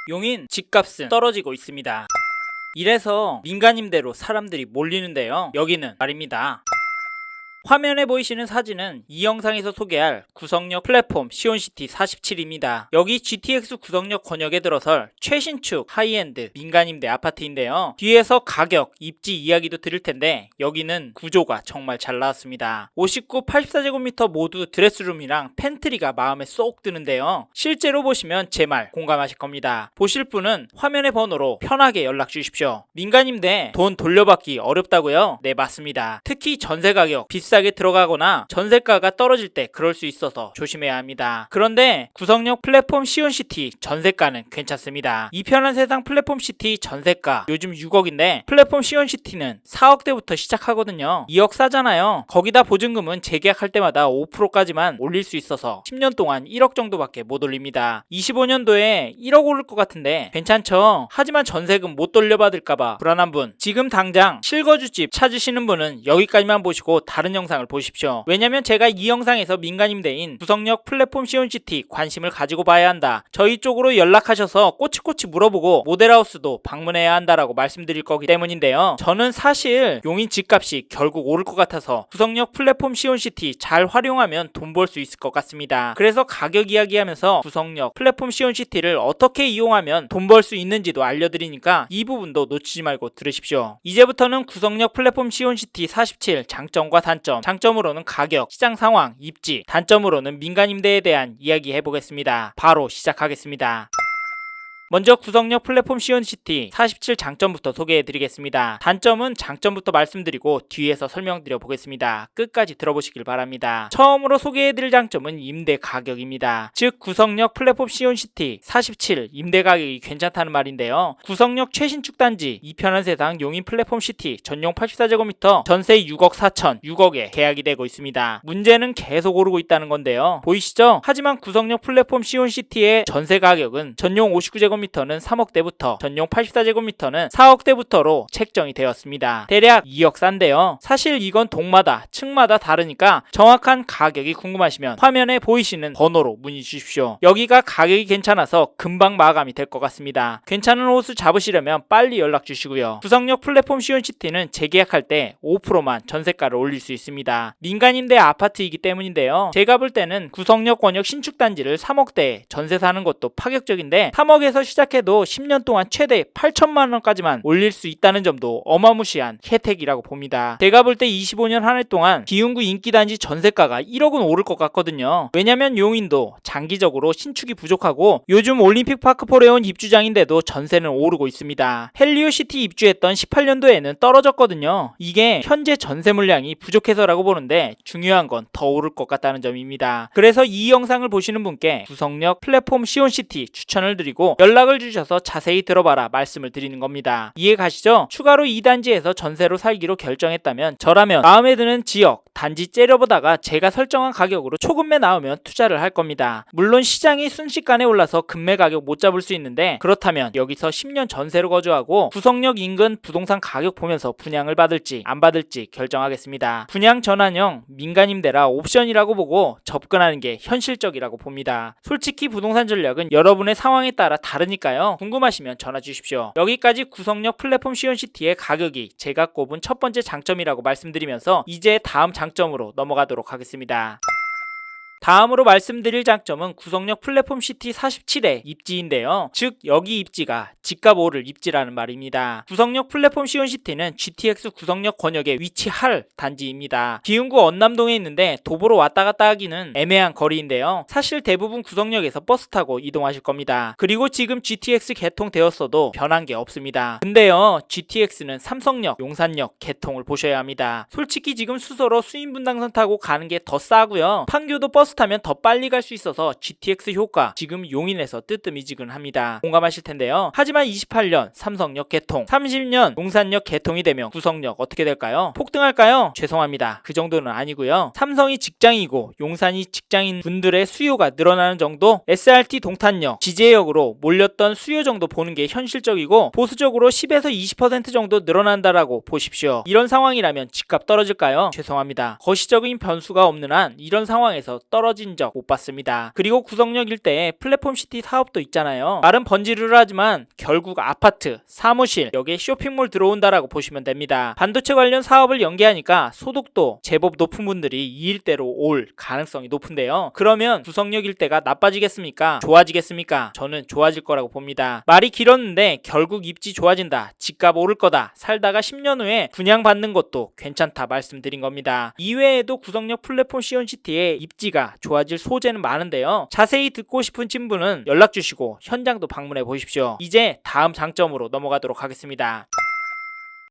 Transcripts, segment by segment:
용인 집값은 떨어지고 있습니다. 이래서 민간임대로 사람들이 몰리는데요. 여기는 말입니다. 화면에 보이시는 사진은 이 영상에서 소개할 구성역 플랫폼 시온시티 47입니다. 여기 GTX 구성역 권역에 들어설 최신축 하이엔드 민간임대 아파트인데요. 뒤에서 가격, 입지 이야기도 드릴 텐데 여기는 구조가 정말 잘 나왔습니다. 59, 84제곱미터 모두 드레스룸이랑 팬트리가 마음에 쏙 드는데요. 실제로 보시면 제 말 공감하실 겁니다. 보실 분은 화면의 번호로 편하게 연락 주십시오. 민간임대 돈 돌려받기 어렵다고요? 네, 맞습니다. 특히 전세 가격 비싸게 들어가거나 전세가가 떨어질 때 그럴 수 있어서 조심해야 합니다. 그런데 구성역 플랫폼 시온시티 전세가는 괜찮습니다. 이 편한 세상 플랫폼 시티 전세가 요즘 6억인데 플랫폼 시온시티는 4억대부터 시작하거든요. 2억 싸잖아요. 거기다 보증금은 재계약할 때마다 5%까지만 올릴 수 있어서 10년 동안 1억 정도밖에 못 올립니다. 25년도에 1억 오를 것 같은데 괜찮죠? 하지만 전세금 못 돌려받을까봐 불안한 분, 지금 당장 실거주집 찾으시는 분은 여기까지만 보시고 다른 영상을 보십시오. 왜냐면 제가 이 영상에서 민간임대인 구성역 플랫폼 시온시티 관심을 가지고 봐야 한다, 저희 쪽으로 연락하셔서 꼬치꼬치 물어보고 모델하우스도 방문해야 한다라고 말씀드릴 거기 때문인데요. 저는 사실 용인 집값이 결국 오를 것 같아서 구성역 플랫폼 시온시티 잘 활용하면 돈 벌 수 있을 것 같습니다. 그래서 가격 이야기하면서 구성역 플랫폼 시온시티를 어떻게 이용하면 돈 벌 수 있는지도 알려드리니까 이 부분도 놓치지 말고 들으십시오. 이제부터는 구성역 플랫폼 시온시티 47 장점과 단점, 장점으로는 가격, 시장 상황, 입지, 단점으로는 민간임대에 대한 이야기 해보겠습니다. 바로 시작하겠습니다. 먼저 구성역 플랫폼 시온시티 47 장점부터 소개해드리겠습니다. 단점은 장점부터 말씀드리고 뒤에서 설명드려 보겠습니다. 끝까지 들어보시길 바랍니다. 처음으로 소개해드릴 장점은 임대 가격입니다. 즉 구성역 플랫폼 시온시티 47 임대 가격이 괜찮다는 말인데요. 구성역 최신축 단지 이편한 세상 용인 플랫폼 시티 전용 84제곱미터 전세 6억 4천 6억에 계약이 되고 있습니다. 문제는 계속 오르고 있다는 건데요. 보이시죠? 하지만 구성역 플랫폼 시온시티의 전세 가격은 전용 59제곱미터는 3억대부터 전용 84제곱미터는 4억대부터로 책정이 되었습니다. 대략 2억 싼데요. 사실 이건 동마다 층마다 다르니까 정확한 가격이 궁금하시면 화면에 보이시는 번호로 문의 주십시오. 여기가 가격이 괜찮아서 금방 마감이 될 것 같습니다. 괜찮은 호수 잡으시려면 빨리 연락 주시고요. 구성역 플랫폼 시온시티는 재계약할 때 5%만 전세가를 올릴 수 있습니다. 민간임대 아파트이기 때문인데요. 제가 볼 때는 구성역 권역 신축 단지를 3억대에 전세 사는 것도 파격적인데 3억에서 시작해도 10년 동안 최대 8천만 원까지만 올릴 수 있다는 점도 어마무시한 혜택이라고 봅니다. 제가 볼 때 25년 한 해 동안 기흥구 인기단지 전세가가 1억은 오를 것 같거든요. 왜냐면 용인도 장기적으로 신축이 부족하고 요즘 올림픽파크 포레온 입주장인데도 전세는 오르고 있습니다. 헬리오시티 입주했던 18년도에는 떨어졌거든요. 이게 현재 전세 물량이 부족해서라고 보는데 중요한 건 더 오를 것 같다는 점입니다. 그래서 이 영상을 보시는 분께 구성역 플랫폼 시온시티 추천을 드리고 연락을 주셔서 자세히 들어봐라 말씀을 드리는 겁니다. 이해 가시죠? 추가로 이 단지에서 전세로 살기로 결정했다면 저라면 마음에 드는 지역, 단지 째려보다가 제가 설정한 가격으로 초급매 나오면 투자를 할 겁니다. 물론 시장이 순식간에 올라서 급매 가격 못 잡을 수 있는데 그렇다면 여기서 10년 전세로 거주하고 구성역 인근 부동산 가격 보면서 분양을 받을지 안 받을지 결정하겠습니다. 분양 전환형 민간임대라 옵션이라고 보고 접근하는 게 현실적이라고 봅니다. 솔직히 부동산 전략은 여러분의 상황에 따라 다르니까요. 궁금하시면 전화 주십시오. 여기까지 구성역 플랫폼 시온시티의 가격이 제가 꼽은 첫 번째 장점이라고 말씀드리면서 이제 다음 장점으로 넘어가도록 하겠습니다. 다음으로 말씀드릴 장점은 구성역 플랫폼 시티 47의 입지인데요. 즉 여기 입지가 집값 오를 입지라는 말입니다. 구성역 플랫폼 시온시티는 GTX 구성역 권역에 위치할 단지입니다. 기흥구 언남동에 있는데 도보로 왔다 갔다 하기는 애매한 거리인데요. 사실 대부분 구성역에서 버스 타고 이동하실 겁니다. 그리고 지금 GTX 개통되었어도 변한 게 없습니다. 근데요, GTX는 삼성역, 용산역 개통을 보셔야 합니다. 솔직히 지금 수소로 수인분당선 타고 가는 게 더 싸고요. 판교도 버스 타면 더 빨리 갈 수 있어서 GTX 효과 지금 용인에서 뜨뜨미지근합니다. 공감하실 텐데요. 하지만 28년 삼성역 개통, 30년 용산역 개통이 되면 구성역 어떻게 될까요? 폭등할까요? 죄송합니다. 그 정도는 아니고요. 삼성이 직장이고 용산이 직장인 분들의 수요가 늘어나는 정도, SRT 동탄역, 지제역으로 몰렸던 수요 정도 보는 게 현실적이고 보수적으로 10에서 20% 정도 늘어난다라고 보십시오. 이런 상황이라면 집값 떨어질까요? 죄송합니다. 거시적인 변수가 없는 한 이런 상황에서 떨어질 떨어진 적 못 봤습니다. 그리고 구성역 일대에 플랫폼시티 사업도 있잖아요. 말은 번지르르 하지만 결국 아파트, 사무실, 여기에 쇼핑몰 들어온다라고 보시면 됩니다. 반도체 관련 사업을 연계하니까 소득도 제법 높은 분들이 이 일대로 올 가능성이 높은데요. 그러면 구성역 일대가 나빠지겠습니까? 좋아지겠습니까? 저는 좋아질 거라고 봅니다. 말이 길었는데 결국 입지 좋아진다, 집값 오를 거다, 살다가 10년 후에 분양받는 것도 괜찮다 말씀드린 겁니다. 이외에도 구성역 플랫폼 시온시티의 입지가 좋아질 소재는 많은데요. 자세히 듣고 싶은 친분은 연락 주시고 현장도 방문해 보십시오. 이제 다음 장점으로 넘어가도록 하겠습니다.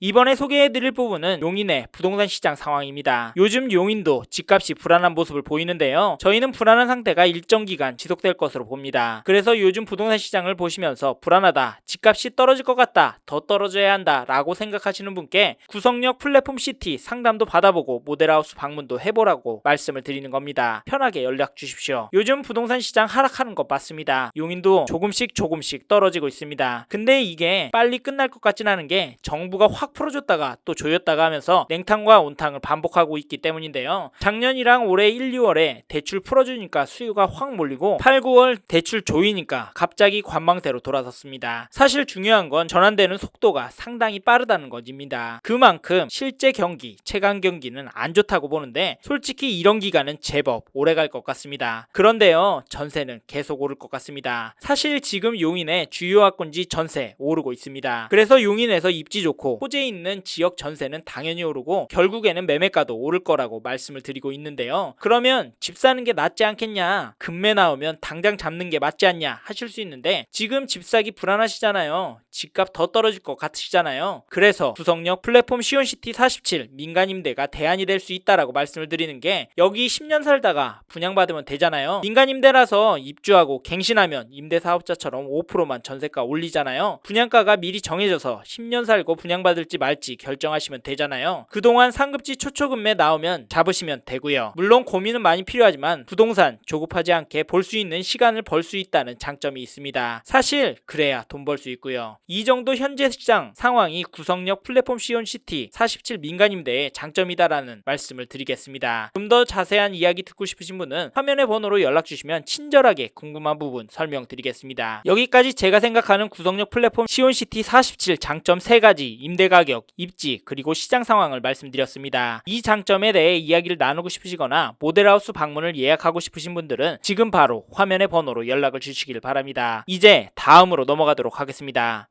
이번에 소개해드릴 부분은 용인의 부동산 시장 상황입니다. 요즘 용인도 집값이 불안한 모습을 보이는데요. 저희는 불안한 상태가 일정 기간 지속될 것으로 봅니다. 그래서 요즘 부동산 시장을 보시면서 불안하다, 집값이 떨어질 것 같다, 더 떨어져야 한다 라고 생각하시는 분께 구성역 플랫폼 시티 상담도 받아보고 모델하우스 방문도 해보라고 말씀을 드리는 겁니다. 편하게 연락 주십시오. 요즘 부동산 시장 하락하는 것 맞습니다. 용인도 조금씩 떨어지고 있습니다. 근데 이게 빨리 끝날 것 같진 않은 게 정부가 확 풀어줬다가 또 조였다가 하면서 냉탕과 온탕을 반복하고 있기 때문인데요. 작년이랑 올해 1, 2월에 대출 풀어주니까 수요가 확 몰리고 8, 9월 대출 조이니까 갑자기 관망세로 돌아섰습니다. 사실 중요한 건 전환되는 속도가 상당히 빠르다는 것입니다. 그만큼 실제 경기, 체감 경기는 안 좋다고 보는데 솔직히 이런 기간은 제법 오래 갈 것 같습니다. 그런데요, 전세는 계속 오를 것 같습니다. 사실 지금 용인의 주요 학군지 전세 오르고 있습니다. 그래서 용인에서 입지 좋고 호재 있는 지역 전세는 당연히 오르고 결국에는 매매가도 오를 거라고 말씀을 드리고 있는데요. 그러면 집 사는 게 낫지 않겠냐, 금매 나오면 당장 잡는 게 맞지 않냐 하실 수 있는데 지금 집 사기 불안하시잖아요. 집값 더 떨어질 것 같으시잖아요. 그래서 구성역 플랫폼 시온시티 47 민간임대가 대안이 될 수 있다라고 말씀을 드리는 게, 여기 10년 살다가 분양받으면 되잖아요. 민간임대라서 입주하고 갱신하면 임대사업자처럼 5%만 전세가 올리잖아요. 분양가가 미리 정해져서 10년 살고 분양받을지 말지 결정하시면 되잖아요. 그동안 상급지 초초금매 나오면 잡으시면 되고요. 물론 고민은 많이 필요하지만 부동산 조급하지 않게 볼 수 있는 시간을 벌 수 있다는 장점이 있습니다. 사실 그래야 돈 벌 수 있고요. 이 정도 현재 시장 상황이 구성역 플랫폼 시온시티 47 민간임대의 장점이다라는 말씀을 드리겠습니다. 좀 더 자세한 이야기 듣고 싶으신 분은 화면의 번호로 연락 주시면 친절하게 궁금한 부분 설명드리겠습니다. 여기까지 제가 생각하는 구성역 플랫폼 시온시티 47 장점 3가지, 임대 가격, 입지, 그리고 시장 상황을 말씀드렸습니다. 이 장점에 대해 이야기를 나누고 싶으시거나 모델하우스 방문을 예약하고 싶으신 분들은 지금 바로 화면의 번호로 연락을 주시길 바랍니다. 이제 다음으로 넘어가도록 하겠습니다.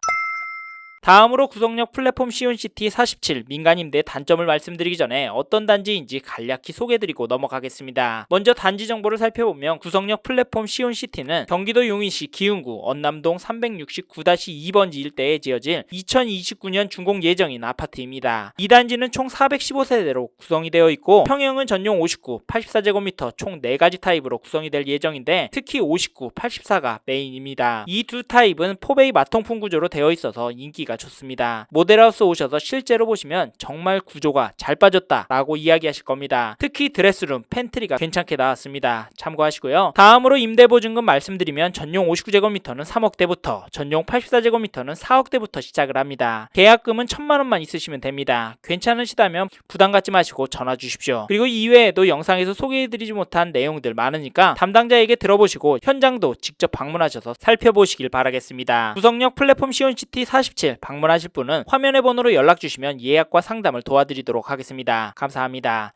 다음으로 구성역 플랫폼 시온시티 47 민간임대 단점을 말씀드리기 전에 어떤 단지인지 간략히 소개해드리고 넘어가겠습니다. 먼저 단지 정보를 살펴보면 구성역 플랫폼 시온시티는 경기도 용인시 기흥구 언남동 369-2번지 일대에 지어질 2029년 준공 예정인 아파트입니다. 이 단지는 총 415세대로 구성이 되어 있고 평형은 전용 59, 84제곱미터 총 4가지 타입으로 구성이 될 예정인데 특히 59, 84가 메인입니다. 이 두 타입은 포베이 마통풍 구조로 되어 있어서 인기가 좋습니다. 모델하우스 오셔서 실제로 보시면 정말 구조가 잘 빠졌다 라고 이야기하실 겁니다. 특히 드레스룸, 팬트리가 괜찮게 나왔습니다. 참고하시고요. 다음으로 임대보증금 말씀드리면 전용 59제곱미터는 3억대부터, 전용 84제곱미터는 4억대부터 시작을 합니다. 계약금은 1000만원만 있으시면 됩니다. 괜찮으시다면 부담 갖지 마시고 전화 주십시오. 그리고 이외에도 영상에서 소개해드리지 못한 내용들 많으니까 담당자에게 들어보시고 현장도 직접 방문하셔서 살펴보시길 바라겠습니다. 구성역 플랫폼 시온시티 47 방문하실 분은 화면의 번호로 연락 주시면 예약과 상담을 도와드리도록 하겠습니다. 감사합니다.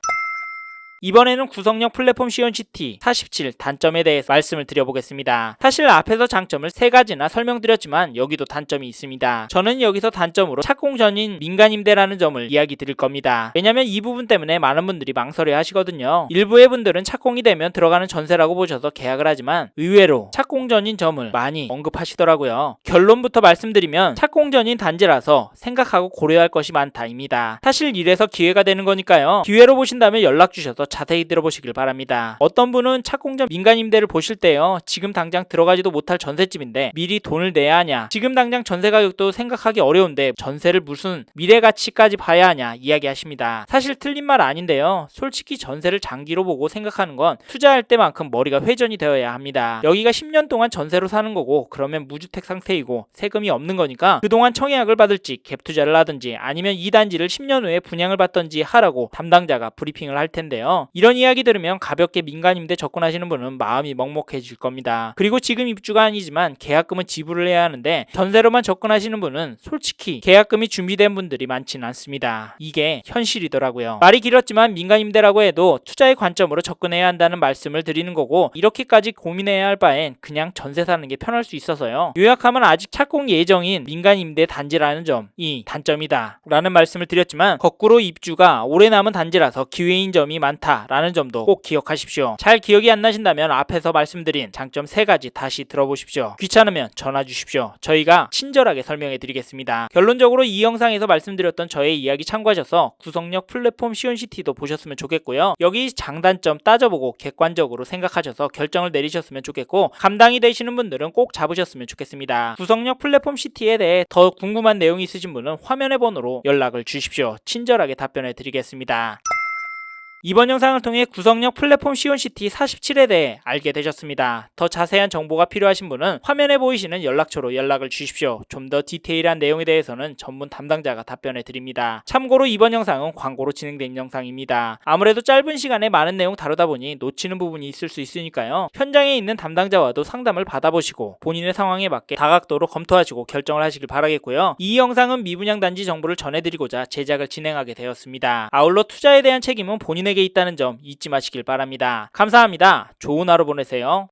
이번에는 구성역 플랫폼 시온시티 47 단점에 대해서 말씀을 드려보겠습니다. 사실 앞에서 장점을 3가지나 설명드렸지만 여기도 단점이 있습니다. 저는 여기서 단점으로 착공 전인 민간임대라는 점을 이야기 드릴 겁니다. 왜냐면 이 부분 때문에 많은 분들이 망설여 하시거든요. 일부의 분들은 착공이 되면 들어가는 전세라고 보셔서 계약을 하지만 의외로 착공 전인 점을 많이 언급하시더라고요. 결론부터 말씀드리면 착공 전인 단지라서 생각하고 고려할 것이 많다입니다. 사실 이래서 기회가 되는 거니까요. 기회로 보신다면 연락 주셔서 자세히 들어보시길 바랍니다. 어떤 분은 착공전 민간임대를 보실 때요, 지금 당장 들어가지도 못할 전셋집인데 미리 돈을 내야 하냐, 지금 당장 전세 가격도 생각하기 어려운데 전세를 무슨 미래가치까지 봐야 하냐 이야기하십니다. 사실 틀린 말 아닌데요, 솔직히 전세를 장기로 보고 생각하는 건 투자할 때만큼 머리가 회전이 되어야 합니다. 여기가 10년 동안 전세로 사는 거고 그러면 무주택 상태이고 세금이 없는 거니까 그동안 청약을 받을지 갭 투자를 하든지 아니면 이 단지를 10년 후에 분양을 받든지 하라고 담당자가 브리핑을 할 텐데요. 있는데요. 이런 이야기 들으면 가볍게 민간임대 접근하시는 분은 마음이 먹먹해질 겁니다. 그리고 지금 입주가 아니지만 계약금은 지불을 해야 하는데 전세로만 접근하시는 분은 솔직히 계약금이 준비된 분들이 많지는 않습니다. 이게 현실이더라고요. 말이 길었지만 민간임대라고 해도 투자의 관점으로 접근해야 한다는 말씀을 드리는 거고, 이렇게까지 고민해야 할 바엔 그냥 전세 사는 게 편할 수 있어서요. 요약하면 아직 착공 예정인 민간임대 단지라는 점이 단점이다 라는 말씀을 드렸지만, 거꾸로 입주가 오래 남은 단지라서 기회인 점이 많다라는 점도 꼭 기억하십시오. 잘 기억이 안 나신다면 앞에서 말씀드린 장점 3가지 다시 들어보십시오. 귀찮으면 전화 주십시오. 저희가 친절하게 설명해 드리겠습니다. 결론적으로 이 영상에서 말씀드렸던 저의 이야기 참고하셔서 구성력 플랫폼 시온시티도 보셨으면 좋겠고요. 여기 장단점 따져보고 객관적으로 생각하셔서 결정을 내리셨으면 좋겠고, 감당이 되시는 분들은 꼭 잡으셨으면 좋겠습니다. 구성력 플랫폼 시티에 대해 더 궁금한 내용이 있으신 분은 화면의 번호로 연락을 주십시오. 친절하게 답변해 드리겠습니다. 이번 영상을 통해 구성력 플랫폼 시온시티 47에 대해 알게 되셨습니다. 더 자세한 정보가 필요하신 분은 화면에 보이시는 연락처로 연락을 주십시오. 좀 더 디테일한 내용에 대해서는 전문 담당자가 답변해 드립니다. 참고로 이번 영상은 광고로 진행된 영상입니다. 아무래도 짧은 시간에 많은 내용 다루다 보니 놓치는 부분이 있을 수 있으니까요. 현장에 있는 담당자와도 상담을 받아보시고 본인의 상황에 맞게 다각도로 검토하시고 결정을 하시길 바라겠고요. 이 영상은 미분양 단지 정보를 전해드리고자 제작을 진행하게 되었습니다. 아울러 투자에 대한 책임은 본인에게 있다는 점 잊지 마시길 바랍니다. 감사합니다. 좋은 하루 보내세요.